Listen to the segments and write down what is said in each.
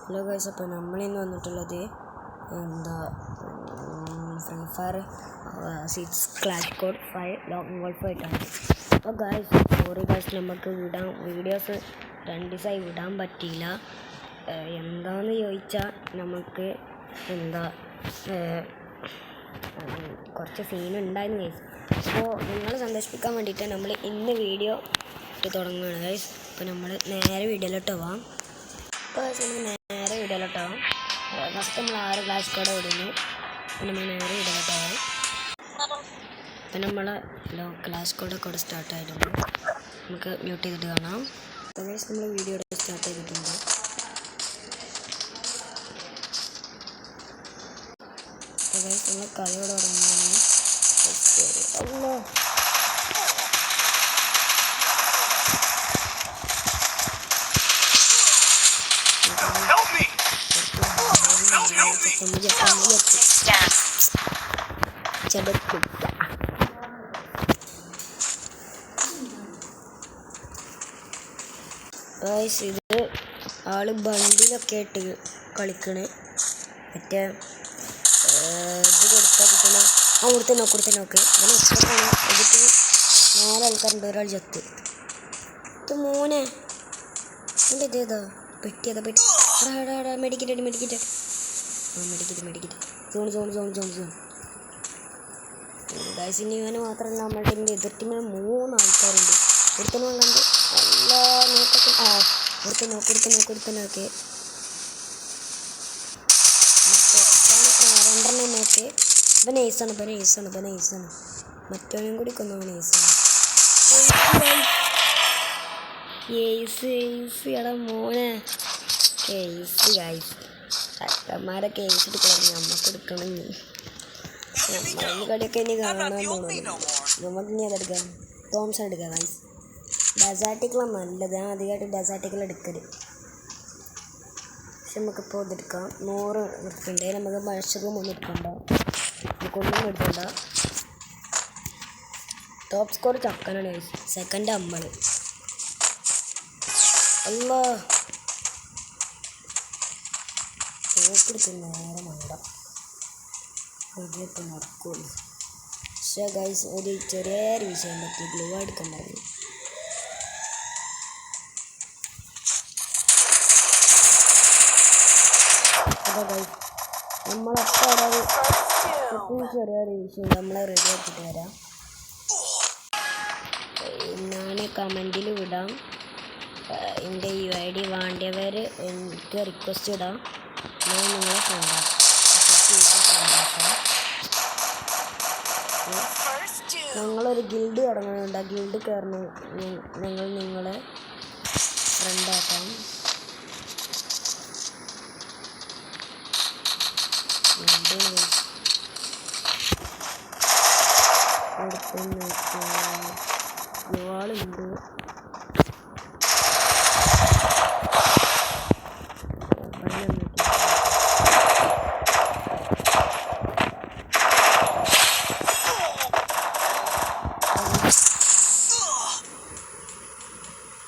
Hello guys, അപ്പോൾ നമ്മളിന്ന് വന്നിട്ടുള്ളത് free fire 6 clash code 5 long wolf ആയിട്ടാണ്. അപ്പോൾ ഗൈസ്, സോറി ഗൈസ്, നമുക്ക് വീഡിയോസ് 2 ദിവസമായി വിടാൻ പറ്റിയില്ല. എന്താണെന്ന് ചോദിച്ചാൽ നമുക്ക് കുറച്ച് സീനുണ്ടായിരുന്നു ഗൈസ്. അപ്പോൾ നിങ്ങളെ സന്തോഷിപ്പിക്കാൻ വേണ്ടിയിട്ട് നമ്മൾ ഇന്ന് വീഡിയോ ഇട്ട് തുടങ്ങുകയാണ് ഗൈസ്. അപ്പോൾ നമ്മൾ നേരെ വീഡിയോയിലോട്ട് പോവാം. അപ്പോൾ നേരെ വീഡിയോയിലോട്ട് പോവാം. ഫസ്റ്റ് നമ്മൾ 6 ക്ലാഷ് കോഡ് വിടുന്നു. അപ്പോൾ നമ്മൾ നേരെ വീഡിയോയിലോട്ട് പോവാം. അപ്പം നമ്മൾ ക്ലാഷ് കോഡൊക്കെ സ്റ്റാർട്ട് ആയിട്ടുണ്ട്. നമുക്ക് മ്യൂട്ട് ചെയ്തിട്ട് കാണാം. അപ്പോൾ ഗൈസ്, നമ്മൾ വീഡിയോ സ്റ്റാർട്ട് ചെയ്തിട്ടുണ്ട്. അപ്പോൾ ഗൈസ്, നമ്മൾ കളിയോടെ തുടങ്ങുകയാണ്. ഇത് ആള് ബണ്ടിലൊക്കെ ഇട്ട് കളിക്കണ്. മറ്റേ ഇത് കൊടുത്താൽ കിട്ടണ കൊടുത്ത് നോക്ക് ഇതിട്ട് 4 ആൾക്കാരുണ്ട്. ഒരാൾ ചത്ത്. ഇത് മോനെ എൻ്റെ ഇതേതാ പെട്ടിയതാ പെട്ടി മെഡിക്കറ്റ് മെഡിക്കറ്റ് സോൺ ഗൈസ്. ഇനി ഇവന് മാത്രമല്ല, നമ്മളുടെ എൻ്റെ എതിർ ടീമിൽ 3 ആൾക്കാരുണ്ട്. ഒരുത്തനും കണ്ട് എല്ലാ നോക്കത്തിൽ നോക്ക് 2 നോക്ക്. ഇപ്പം നൈസാണ്. മറ്റവനും കൂടി കൊന്നവൻ നൈസാണ്. എടാ മോനെ കേസ് ഗൈസ്. ചക്കന്മാരെ കേസ് എടുക്കണം, നമുക്ക് എടുക്കണം. കളിയൊക്കെ ഇനി കാണാൻ പോകണം. നമുക്ക് ഇനി അതെടുക്കാം. തോംസൺ എടുക്കാം ഗൈസ്. ഡെസാർട്ടിക്കുള്ള നല്ലത്. ഞാൻ അധികമായിട്ട് ഡെസാർട്ടിക്കുള്ള എടുക്കല്. പക്ഷെ നമുക്കിപ്പോൾ ഇതെടുക്കാം. 100 എടുക്കണ്ടേ. നമുക്ക് മത്സ്യവും ഒന്നും എടുക്കണ്ട, നമുക്കൊന്നും എടുക്കണ്ട. ടോപ്പ് സ്കോർ ചക്കനാണ് ഗൈസ്. സെക്കൻഡ് അമ്മള്. അല്ലാ തോക്കെടുത്ത് നേരെ മണ്ട ഇതൊക്കെ നടക്കുള്ളൂ. പക്ഷേ ഗൈസ്, ഒരു ചെറിയൊരു വിഷയം പറ്റി. ഗ്ലൂ എടുക്കാൻ പറഞ്ഞു. അപ്പോൾ ഗൈസ്, നമ്മളപ്പോൾ ചെറിയൊരു വിഷയം നമ്മളെ റെഡി ആക്കിയിട്ട് വരാം. ഞാൻ കമൻറ്റിൽ വിടാം. എൻ്റെ UID വേണ്ടിയവർ എനിക്ക് റിക്വസ്റ്റ് ഇടാം. ഞാൻ നിങ്ങളെ കൊണ്ടാക്കാം. ഞങ്ങളൊരു ഗിൽഡ് തുടങ്ങുന്നുണ്ട്. ആ ഗിൽഡ് കയറണം. ഞങ്ങൾ നിങ്ങളെ ഫ്രണ്ടാക്കാം. ുണ്ട്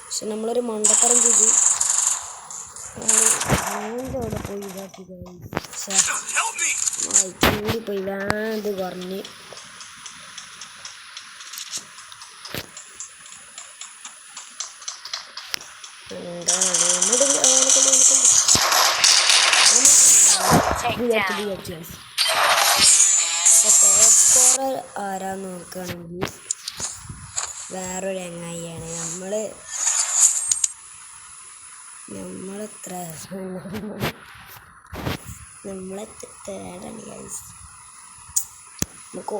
പക്ഷെ നമ്മളൊരു മണ്ടത്തരം ചെയ്ത് അവിടെ പോയി ഇതാക്കി കൂടി പോയി വേണ്ട പറഞ്ഞ്. ആരാന്ന് നോക്കുകയാണെങ്കിൽ വേറൊരു ചങ്ങായിയാണ്. നമ്മളെത്രയാണ് ഗൈസ്. നമുക്ക്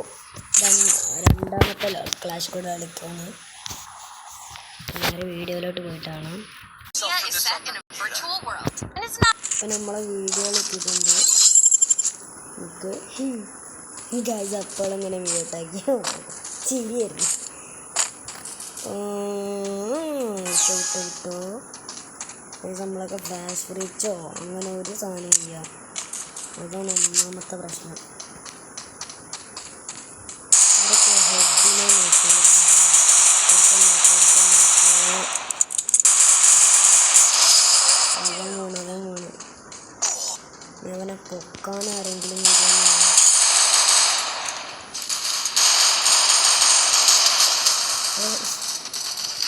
രണ്ടാമത്തെ ക്ലാഷ് കോഡ് കളിക്കാണ്. നേരെ വീഡിയോയിലോട്ട് പോയിട്ടാണ്. അപ്പം നമ്മളെ വീഡിയോയിൽ എത്തിയിട്ടുണ്ട്. നമുക്ക് ഈ ഗൈസ് അപ്പോഴെങ്ങനെ മ്യൂട്ടാക്കി ചിരിയായിരുന്നു. കിട്ടോ നമ്മളൊക്കെ ഫ്ലാഷ് ഫ്രിച്ചോ അങ്ങനെ ഒരു സാധനം ചെയ്യാം. അതാണ് ഒന്നാമത്തെ പ്രശ്നം. ഇതൊക്കെ ഹെഡിനെ നോക്കി അതാണ് അവനെ പൊക്കാൻ ആരെങ്കിലും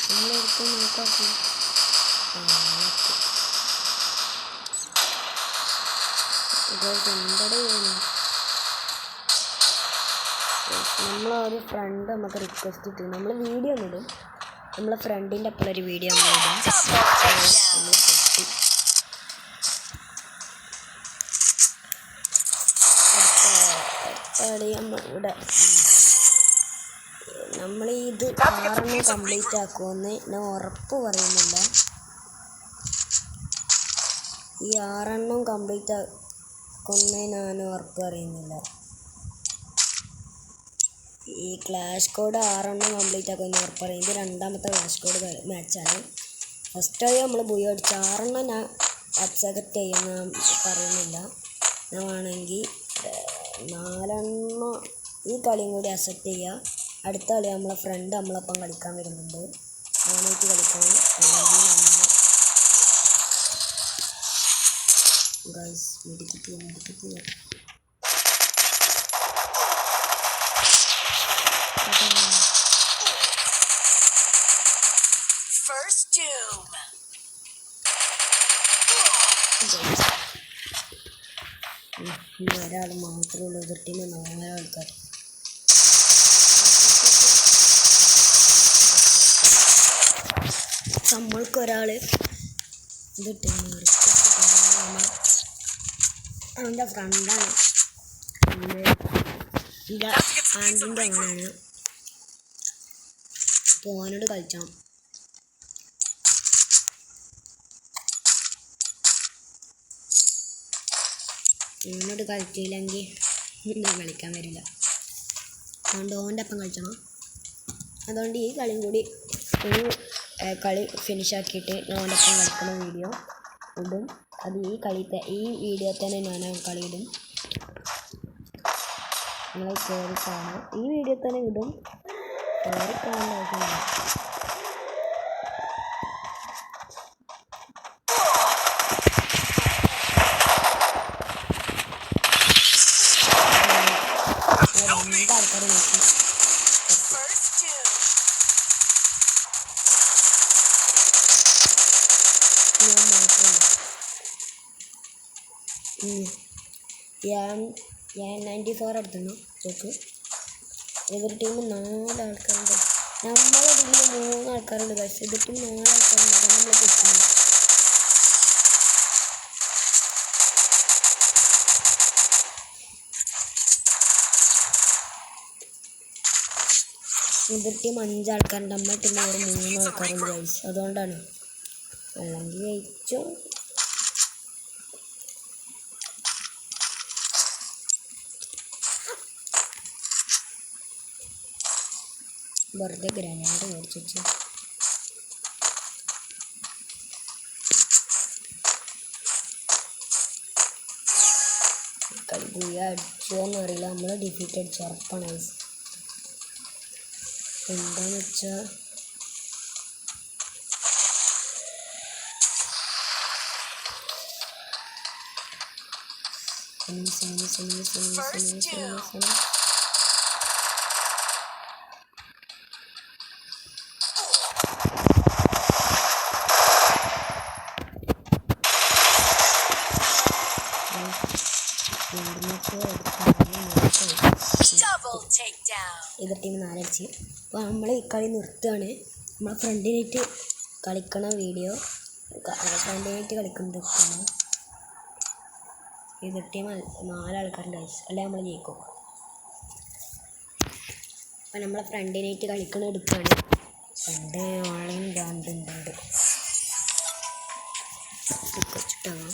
നമ്മളെടുത്ത് നോക്കാക്കി നമ്മളൊരു ഫ്രണ്ട് നമുക്ക് റിക്വസ്റ്റ് ഇട്ടു. നമ്മൾ വീഡിയോ ഒന്നിടും. നമ്മളെ ഫ്രണ്ടിൻ്റെ അപ്പോൾ ഒരു വീഡിയോ നമ്മളിടും. നമ്മളിവിടെ നമ്മൾ ഇത് 6 കംപ്ലീറ്റ് ആക്കുമെന്ന് ഞാൻ ഉറപ്പ് പറയുന്നില്ല. ഈ 6 കംപ്ലീറ്റ് ആക്കുമെന്ന് ഞാൻ ഉറപ്പ് പറയുന്നില്ല. ഈ ക്ലാഷ് കോഡ് 6 കംപ്ലീറ്റ് ആക്കുമെന്ന് ഉറപ്പ് പറയും. ഇത് രണ്ടാമത്തെ ക്ലാഷ് കോഡ് മാച്ചാണ്. ഫസ്റ്റായി നമ്മൾ ബുയ അടിച്ച 6 ഞാൻ അക്സെപ്റ്റ് ചെയ്യുമെന്ന് പറയുന്നില്ല. ഞാൻ വേണമെങ്കിൽ 4 ഈ കളിയും കൂടി അക്സെപ്റ്റ് ചെയ്യുക. അടുത്ത കളി നമ്മളെ ഫ്രണ്ട് നമ്മളൊപ്പം കളിക്കാൻ വരുന്നുണ്ട്. അങ്ങനെയൊക്കെ കളിക്കാൻ അല്ലെങ്കിൽ നമ്മൾ ഗൈസ് മെഡിക്കറ്റ് ഒരാൾ മാത്രമേ ഉള്ളൂ. എതിർ ടീം 4 ആൾക്കാർ. നമ്മൾക്കൊരാൾ ഇതിട്ട് അവൻ്റെ ഫ്രണ്ടാണ്. ഇത് ആൻറ്റിൻ്റെ അങ്ങനെയാണ്. അപ്പോൾ ഓനോട് കളിച്ചാൽ ഓനോട് കളിച്ചില്ലെങ്കിൽ ഞാൻ കളിക്കാൻ വരില്ല. അതുകൊണ്ട് ഓൻ്റെ ഒപ്പം കളിച്ചണം. അതുകൊണ്ട് ഈ കളിയും കൂടി കളി ഫിനിഷാക്കിയിട്ട് ഞാൻ ഓൻ്റെ ഒപ്പം കളിക്കുന്ന വീഡിയോ ഇടും. അത് ഈ വീഡിയോ തന്നെ ഞാൻ കളി ഇടും. നിങ്ങൾ കയറി കാണാം. ഈ വീഡിയോ തന്നെ ഇടും. കയറി കാണേണ്ട ആവശ്യമില്ല. ആൾക്കാർ നോക്കി ഞാൻ മാത്രമല്ല. ഞാൻ 94 എടുത്തുന്നു ചോക്ക്. എതിർ ടീം 4 ആൾക്കാരുണ്ട്. നമ്മളെ ടീമിൽ 3 ആൾക്കാരുണ്ട്. പക്ഷേ എതിർ ടീം 4 ആൾക്കാരുണ്ട്. അതാണ് നമ്മൾ കിട്ടുന്നത്. എതിർ ടീം 5 ആൾക്കാരുണ്ട്. നമ്മുടെ ടീമിൽ ഒരു 3 ആൾക്കാരുണ്ട് ഗൈസ്. അതുകൊണ്ടാണ്. അല്ലെങ്കിൽ ജയിച്ചോ. വെറുതെ ഗ്രനേഡ് മേടിച്ചു വെച്ചു. കളി ബുയ അടിച്ചോന്ന് അറിയില്ല. നമ്മൾ ഡിഫീറ്റ് അടിച്ചു ഉറപ്പാണ് ഗൈസ്. എന്താന്ന് വെച്ചാൽ എതിർ ടീം 4 അടിച്ച്. അപ്പോൾ നമ്മൾ ഈ കളി നിർത്തുകയാണ്. നമ്മളെ ഫ്രണ്ടിനായിട്ട് കളിക്കണ വീഡിയോ ഫ്രണ്ടിനായിട്ട് കളിക്കുന്ന എതിർ ടീം 4 ആൾക്കാരുണ്ട് ഗൈസ്. അല്ലെ നമ്മൾ ജയിക്കും. അപ്പം നമ്മളെ ഫ്രണ്ടിനായിട്ട് കളിക്കണ എടുക്കുകയാണ്. ഫ്രണ്ട് ഓൺലൈൻ ഗാണ്ടുണ്ട് വെച്ചിട്ടാണ്.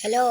ഹലോ